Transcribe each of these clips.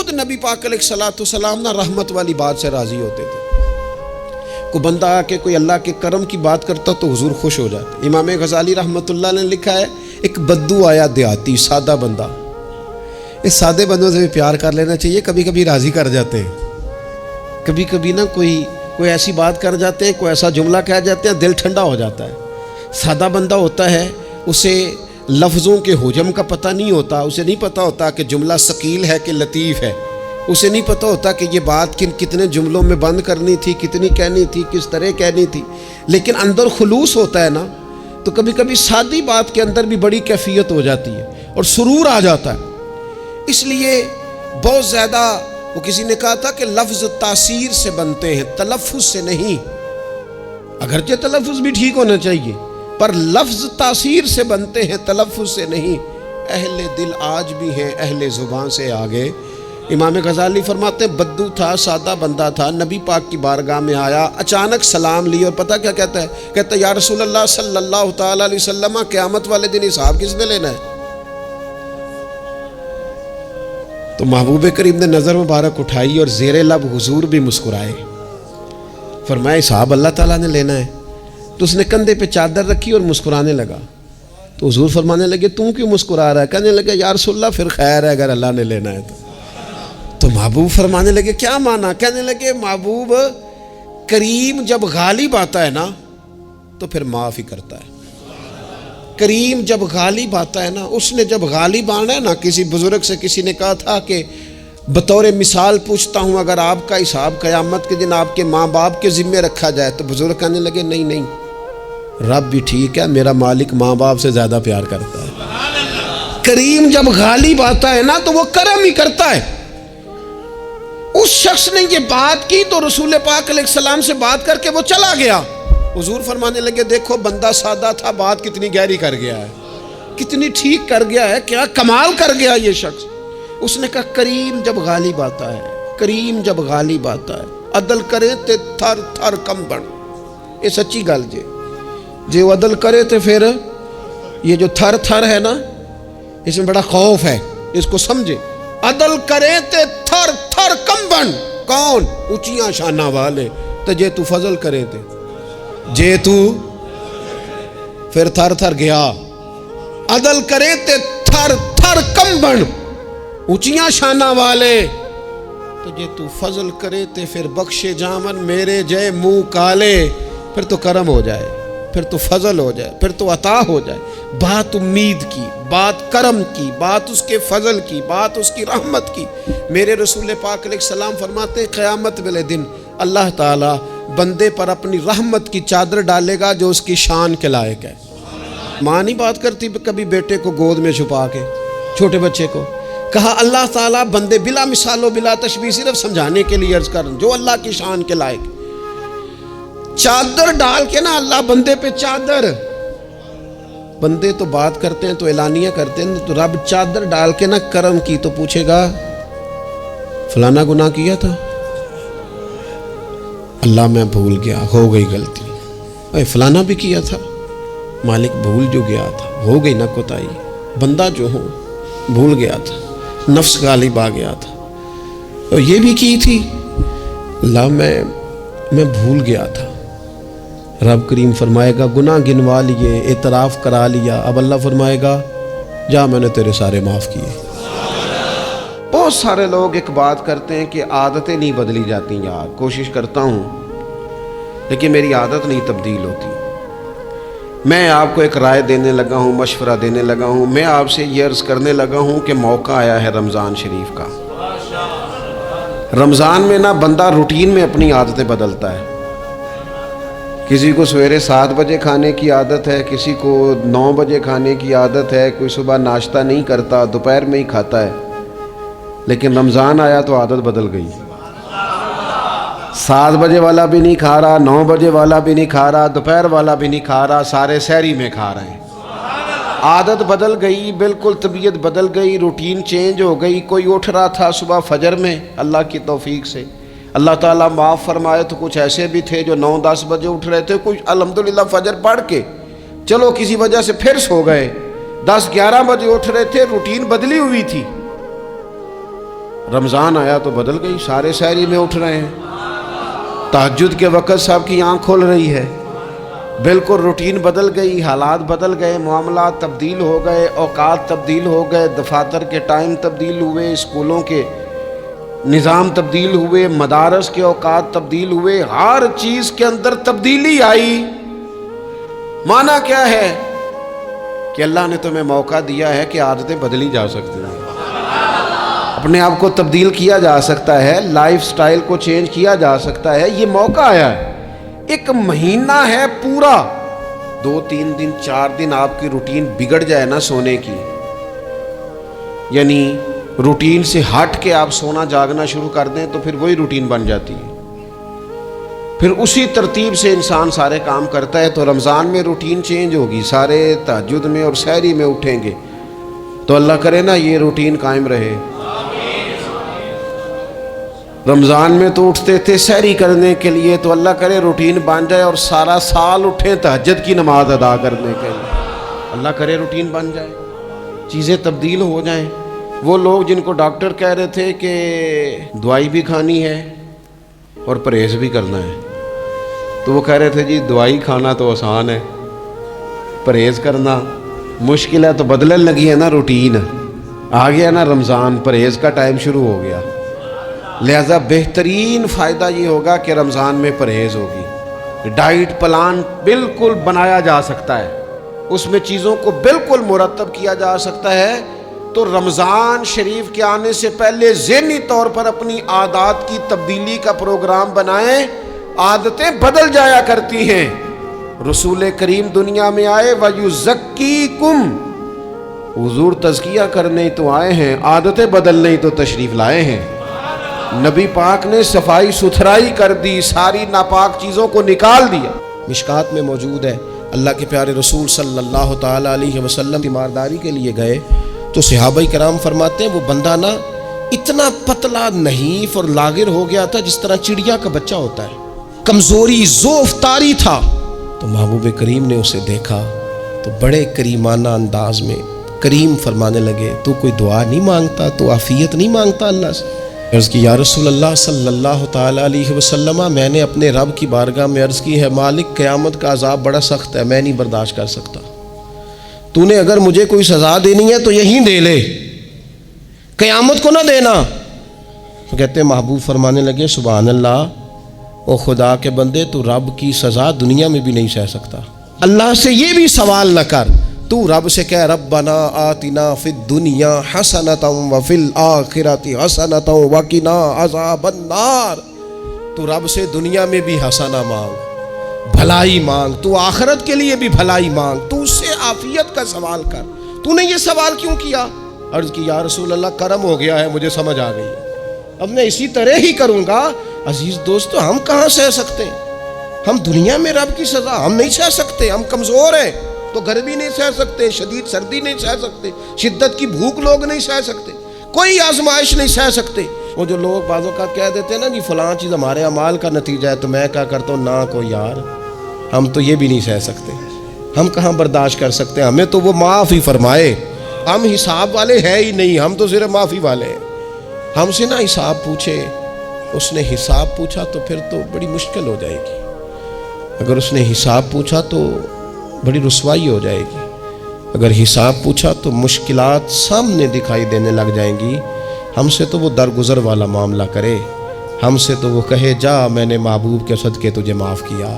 خود نبی پاک علیہ الصلوۃ والسلام نا رحمت والی بات سے راضی ہوتے تھے. کوئی بندہ آ کے کوئی اللہ کے کرم کی بات کرتا تو حضور خوش ہو جاتے. امام غزالی رحمۃ اللہ نے لکھا ہے ایک بدو آیا دیہاتی سادہ بندہ. اس سادے بندوں سے بھی پیار کر لینا چاہیے, کبھی کبھی راضی کر جاتے ہیں. کبھی کبھی نا کوئی ایسی بات کر جاتے ہیں, کوئی ایسا جملہ کہہ جاتے ہیں, دل ٹھنڈا ہو جاتا ہے. سادہ بندہ ہوتا ہے, اسے لفظوں کے حجم کا پتہ نہیں ہوتا, اسے نہیں پتہ ہوتا کہ جملہ ثقیل ہے کہ لطیف ہے, اسے نہیں پتہ ہوتا کہ یہ بات کتنے جملوں میں بند کرنی تھی, کتنی کہنی تھی, کس طرح کہنی تھی. لیکن اندر خلوص ہوتا ہے نا, تو کبھی کبھی سادی بات کے اندر بھی بڑی کیفیت ہو جاتی ہے اور سرور آ جاتا ہے. اس لیے بہت زیادہ وہ کسی نے کہا تھا کہ لفظ تاثیر سے بنتے ہیں, تلفظ سے نہیں. اگرچہ تلفظ بھی ٹھیک ہونا چاہیے, پر لفظ تاثیر سے بنتے ہیں, تلفظ سے نہیں. اہل دل آج بھی ہیں اہل زبان سے آگے. امام غزالی فرماتے ہیں بدو تھا, سادہ بندہ تھا, نبی پاک کی بارگاہ میں آیا, اچانک سلام لی اور پتہ کیا کہتا ہے, کہتا ہے یا رسول اللہ صلی اللہ تعالیٰ علیہ وسلم, قیامت والے دن حساب کس نے لینا ہے؟ تو محبوب کریم نے نظر مبارک اٹھائی اور زیر لب حضور بھی مسکرائے. فرمایا حساب اللہ تعالیٰ نے لینا ہے. تو اس نے کندھے پہ چادر رکھی اور مسکرانے لگا. تو حضور فرمانے لگے تم کیوں مسکرا رہا ہے؟ کہنے لگے یا رسول اللہ پھر خیر ہے اگر اللہ نے لینا ہے تو محبوب فرمانے لگے کیا مانا؟ کہنے لگے محبوب کریم جب غالب آتا ہے نا تو پھر معاف ہی کرتا ہے. کریم جب غالب آتا ہے نا, اس نے جب غالب آنا ہے نا, کسی بزرگ سے کسی نے کہا تھا کہ بطور مثال پوچھتا ہوں اگر آپ کا حساب قیامت کے دن آپ کے ماں باپ کے ذمے رکھا جائے, تو بزرگ کہنے لگے نہیں نہیں, رب بھی ٹھیک ہے, میرا مالک ماں باپ سے زیادہ پیار کرتا ہے. کریم جب غالب آتا ہے نا تو وہ کرم ہی کرتا ہے. اس شخص نے یہ بات کی تو رسول پاک علیہ السلام سے بات کر کے وہ چلا گیا. حضور فرمانے لگے دیکھو بندہ سادہ تھا, بات کتنی گہری کر گیا ہے, کتنی ٹھیک کر گیا ہے, کیا کمال کر گیا یہ شخص. اس نے کہا کریم جب غالب آتا ہے, کریم جب غالب آتا ہے, عدل کرے تے تھر تھر کم بن. یہ سچی گل جے, جے وہ عدل کرے تے پھر یہ جو تھر تھر ہے نا, اس میں بڑا خوف ہے, اس کو سمجھے. عدل کرے تے تھر تھر کم بن. کون؟ اونچیاں شانہ والے. تو جے تو فضل کرے تے, جے تو پھر تھر تھر گیا. عدل کرے تے تھر تھر کم بن, اونچیاں شانہ والے. تو جے تو فضل کرے تے پھر بخشے جامن میرے جے منہ کالے. پھر تو کرم ہو جائے, پھر تو فضل ہو جائے, پھر تو عطا ہو جائے. بات امید کی, بات کرم کی, بات اس کے فضل کی, بات اس کی رحمت کی. میرے رسول پاک علیہ السلام فرماتے ہیں قیامت والے دن اللہ تعالیٰ بندے پر اپنی رحمت کی چادر ڈالے گا جو اس کی شان کے لائق ہے. ماں نہیں بات کرتی کبھی بیٹے کو گود میں چھپا کے, چھوٹے بچے کو. کہا اللہ تعالیٰ بندے بلا مثال و بلا تشبیہ, صرف سمجھانے کے لیے عرض کر جو اللہ کی شان کے لائق, چادر ڈال کے نا اللہ بندے پہ چادر. بندے تو بات کرتے ہیں تو اعلانیہ کرتے ہیں, تو رب چادر ڈال کے نا کرم کی تو پوچھے گا فلانا گناہ کیا تھا, اللہ میں بھول گیا, ہو گئی غلطی. اے فلانا بھی کیا تھا, مالک بھول جو گیا تھا, ہو گئی نہ کوتاہی. بندہ جو ہو بھول گیا تھا, نفس غالب آ گیا تھا, اور یہ بھی کی تھی, اللہ میں بھول گیا تھا. رب کریم فرمائے گا گناہ گنوا لیے, اعتراف کرا لیا. اب اللہ فرمائے گا جا میں نے تیرے سارے معاف کیے. بہت سارے لوگ ایک بات کرتے ہیں کہ عادتیں نہیں بدلی جاتی. یار کوشش کرتا ہوں لیکن میری عادت نہیں تبدیل ہوتی. میں آپ کو ایک رائے دینے لگا ہوں, مشورہ دینے لگا ہوں. میں آپ سے یہ عرض کرنے لگا ہوں کہ موقع آیا ہے رمضان شریف کا. رمضان میں نا بندہ روٹین میں اپنی عادتیں بدلتا ہے. کسی کو سویرے 7 بجے کھانے کی عادت ہے, کسی کو 9 بجے کھانے کی عادت ہے, کوئی صبح ناشتہ نہیں کرتا, دوپہر میں ہی کھاتا ہے. لیکن رمضان آیا تو عادت بدل گئی. 7 بجے والا بھی نہیں کھا رہا, 9 بجے والا بھی نہیں کھا رہا, دوپہر والا بھی نہیں کھا رہا, سارے سحری میں کھا رہے ہیں. عادت بدل گئی, بالکل طبیعت بدل گئی, روٹین چینج ہو گئی. کوئی اٹھ رہا تھا صبح فجر میں, اللہ کی توفیق سے اللہ تعالیٰ معاف فرمائے تو کچھ ایسے بھی تھے جو 9-10 بجے اٹھ رہے تھے, کچھ الحمدللہ فجر پڑھ کے چلو کسی وجہ سے پھر سو گئے, 10-11 بجے اٹھ رہے تھے, روٹین بدلی ہوئی تھی. رمضان آیا تو بدل گئی، سارے سحری میں اٹھ رہے ہیں، تہجد کے وقت سب کی آنکھ کھل رہی ہے، بالکل روٹین بدل گئی، حالات بدل گئے، معاملات تبدیل ہو گئے، اوقات تبدیل ہو گئے، دفاتر کے ٹائم تبدیل ہوئے، اسکولوں کے نظام تبدیل ہوئے، مدارس کے اوقات تبدیل ہوئے، ہر چیز کے اندر تبدیلی آئی۔ معنی کیا ہے کہ اللہ نے تمہیں موقع دیا ہے کہ عادتیں بدلی جا سکتی ہیں، اپنے آپ کو تبدیل کیا جا سکتا ہے، لائف سٹائل کو چینج کیا جا سکتا ہے، یہ موقع آیا ہے۔ ایک مہینہ ہے پورا، 2-3 دن 4 دن آپ کی روٹین بگڑ جائے نا سونے کی، یعنی روٹین سے ہٹ کے آپ سونا جاگنا شروع کر دیں تو پھر وہی روٹین بن جاتی ہے، پھر اسی ترتیب سے انسان سارے کام کرتا ہے۔ تو رمضان میں روٹین چینج ہوگی، سارے تہجد میں اور سحری میں اٹھیں گے، تو اللہ کرے نا یہ روٹین قائم رہے۔ رمضان میں تو اٹھتے تھے سحری کرنے کے لیے، تو اللہ کرے روٹین بن جائے اور سارا سال اٹھیں تہجد کی نماز ادا کرنے کے لیے، اللہ کرے روٹین بن جائے، چیزیں تبدیل ہو جائیں۔ وہ لوگ جن کو ڈاکٹر کہہ رہے تھے کہ دوائی بھی کھانی ہے اور پرہیز بھی کرنا ہے، تو وہ کہہ رہے تھے جی دوائی کھانا تو آسان ہے، پرہیز کرنا مشکل ہے، تو بدلنے لگی ہے نا روٹین، آ گیا نا رمضان، پرہیز کا ٹائم شروع ہو گیا۔ لہذا بہترین فائدہ یہ ہوگا کہ رمضان میں پرہیز ہوگی، ڈائٹ پلان بالکل بنایا جا سکتا ہے، اس میں چیزوں کو بالکل مرتب کیا جا سکتا ہے۔ تو رمضان شریف کے آنے سے پہلے ذہنی طور پر اپنی عادات کی تبدیلی کا پروگرام بنائیں، عادتیں بدل جایا کرتی ہیں۔ رسول کریم دنیا میں آئے وَيُزَكِّيكُمْ، حضور تزکیہ کرنے تو آئے ہیں، عادتیں بدلنے تو تشریف لائے ہیں۔ نبی پاک نے صفائی ستھرائی کر دی، ساری ناپاک چیزوں کو نکال دیا۔ مشکات میں موجود ہے، اللہ کے پیارے رسول صلی اللہ تعالی علیہ وسلم تیمارداری کے لیے گئے تو صحابہ کرام فرماتے ہیں وہ بندہ نا اتنا پتلا نحیف اور لاغر ہو گیا تھا جس طرح چڑیا کا بچہ ہوتا ہے، کمزوری ضعف طاری تھا۔ تو محبوب کریم نے اسے دیکھا تو بڑے کریمانہ انداز میں کریم فرمانے لگے، تو کوئی دعا نہیں مانگتا، تو عافیت نہیں مانگتا اللہ سے؟ عرض کی یا رسول اللہ صلی اللہ تعالی علیہ وسلم، میں نے اپنے رب کی بارگاہ میں عرض کی ہے مالک قیامت کا عذاب بڑا سخت ہے، میں نہیں برداشت کر سکتا، تو نے اگر مجھے کوئی سزا دینی ہے تو یہیں دے لے، قیامت کو نہ دینا۔ تو کہتے ہیں محبوب فرمانے لگے سبحان اللہ، او خدا کے بندے تو رب کی سزا دنیا میں بھی نہیں سہ سکتا، اللہ سے یہ بھی سوال نہ کر، تو رب سے کہہ ربنا آتنا فی الدنیا حسنۃ وفی الآخرۃ حسنۃ وقنا عذاب النار، تو رب سے دنیا میں بھی حسنہ مانگ، بھلائی مانگ، تو آخرت کے لیے بھی بھلائی مانگ، تو اس سے عافیت کا سوال کر، تو نے یہ سوال کیوں کیا؟ عرض کی یا رسول اللہ کرم ہو گیا ہے، مجھے سمجھ آ گئی، اب میں اسی طرح ہی کروں گا۔ عزیز دوستو، ہم کہاں سہ سکتے ہیں؟ ہم دنیا میں رب کی سزا ہم نہیں سہ سکتے، ہم کمزور ہیں، تو گرمی نہیں سہ سکتے، شدید سردی نہیں سہ سکتے، شدت کی بھوک لوگ نہیں سہ سکتے، کوئی آزمائش نہیں سہ سکتے۔ وہ جو لوگ بعض اوقات کہہ دیتے ہیں نا جی فلاں چیز ہمارے اعمال کا نتیجہ ہے، تو میں کیا کرتا ہوں، نہ کو یار، ہم تو یہ بھی نہیں سہ سکتے، ہم کہاں برداشت کر سکتے ہیں، ہمیں تو وہ معاف ہی فرمائے، ہم حساب والے ہے ہی نہیں، ہم تو صرف معافی والے ہیں۔ ہم سے نہ حساب پوچھے، اس نے حساب پوچھا تو پھر تو بڑی مشکل ہو جائے گی، اگر اس نے حساب پوچھا تو بڑی رسوائی ہو جائے گی، اگر حساب پوچھا تو مشکلات سامنے دکھائی دینے لگ جائیں گی۔ ہم سے تو وہ درگزر والا معاملہ کرے، ہم سے تو وہ کہے جا میں نے محبوب کے صدقے تجھے معاف کیا،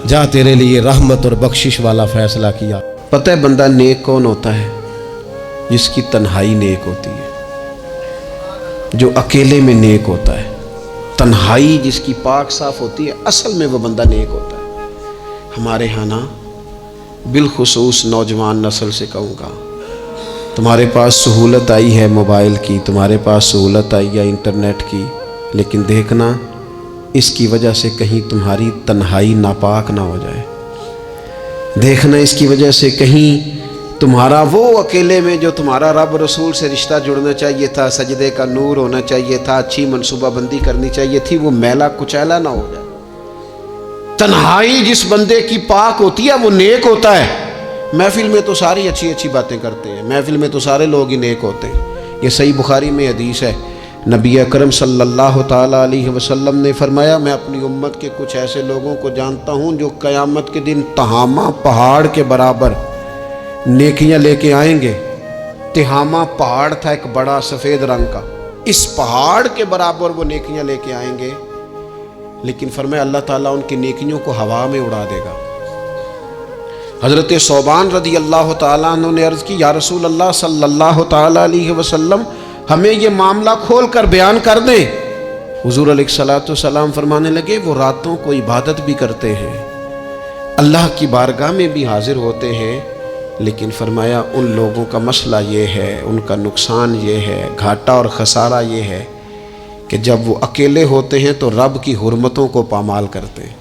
جا تیرے لیے رحمت اور بخشش والا فیصلہ کیا۔ پتہ ہے بندہ نیک کون ہوتا ہے؟ جس کی تنہائی نیک ہوتی ہے، جو اکیلے میں نیک ہوتا ہے، تنہائی جس کی پاک صاف ہوتی ہے، اصل میں وہ بندہ نیک ہوتا ہے۔ ہمارے ہاں نا بالخصوص نوجوان نسل سے کہوں گا، تمہارے پاس سہولت آئی ہے موبائل کی، تمہارے پاس سہولت آئی ہے انٹرنیٹ کی، لیکن دیکھنا اس کی وجہ سے کہیں تمہاری تنہائی ناپاک نہ ہو جائے، دیکھنا اس کی وجہ سے کہیں تمہارا وہ اکیلے میں جو تمہارا رب رسول سے رشتہ جڑنا چاہیے تھا، سجدے کا نور ہونا چاہیے تھا، اچھی منصوبہ بندی کرنی چاہیے تھی، وہ میلا کچیلا نہ ہو جائے۔ تنہائی جس بندے کی پاک ہوتی ہے وہ نیک ہوتا ہے۔ محفل میں تو ساری اچھی اچھی باتیں کرتے ہیں، محفل میں تو سارے لوگ ہی نیک ہوتے ہیں۔ یہ صحیح بخاری میں حدیث ہے، نبی اکرم صلی اللہ تعالیٰ علیہ وسلم نے فرمایا میں اپنی امت کے کچھ ایسے لوگوں کو جانتا ہوں جو قیامت کے دن تہامہ پہاڑ کے برابر نیکیاں لے کے آئیں گے۔ تہامہ پہاڑ تھا ایک بڑا سفید رنگ کا، اس پہاڑ کے برابر وہ نیکیاں لے کے آئیں گے، لیکن فرمایا اللہ تعالیٰ ان کی نیکیوں کو ہوا میں اڑا دے گا۔ حضرت ثوبان رضی اللہ تعالیٰ عنہ نے عرض کی یا رسول اللہ صلی اللہ تعالیٰ علیہ وسلم ہمیں یہ معاملہ کھول کر بیان کر دیں۔ حضور علیہ الصلوۃ والسلام فرمانے لگے وہ راتوں کو عبادت بھی کرتے ہیں، اللہ کی بارگاہ میں بھی حاضر ہوتے ہیں، لیکن فرمایا ان لوگوں کا مسئلہ یہ ہے، ان کا نقصان یہ ہے، گھاٹا اور خسارہ یہ ہے کہ جب وہ اکیلے ہوتے ہیں تو رب کی حرمتوں کو پامال کرتے ہیں،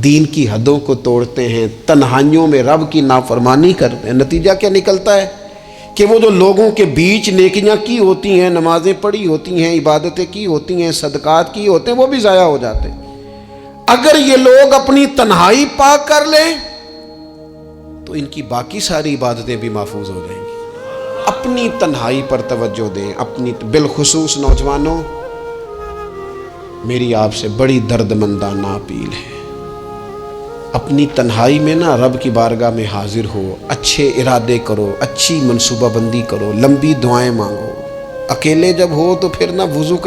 دین کی حدوں کو توڑتے ہیں، تنہائیوں میں رب کی نافرمانی کرتے ہیں۔ نتیجہ کیا نکلتا ہے کہ وہ جو لوگوں کے بیچ نیکیاں کی ہوتی ہیں، نمازیں پڑھی ہوتی ہیں، عبادتیں کی ہوتی ہیں، صدقات کی ہوتے ہیں، وہ بھی ضائع ہو جاتے ہیں۔ اگر یہ لوگ اپنی تنہائی پاک کر لیں تو ان کی باقی ساری عبادتیں بھی محفوظ ہو جائیں گی۔ اپنی تنہائی پر توجہ دیں، اپنی بالخصوص نوجوانوں، میری آپ سے بڑی درد مندانہ اپیل ہے، اپنی تنہائی میں نا رب کی بارگاہ میں حاضر ہو، اچھے ارادے کرو، اچھی منصوبہ بندی کرو، لمبی دعائیں مانگو۔ اکیلے جب ہو تو پھر نہ وضو کر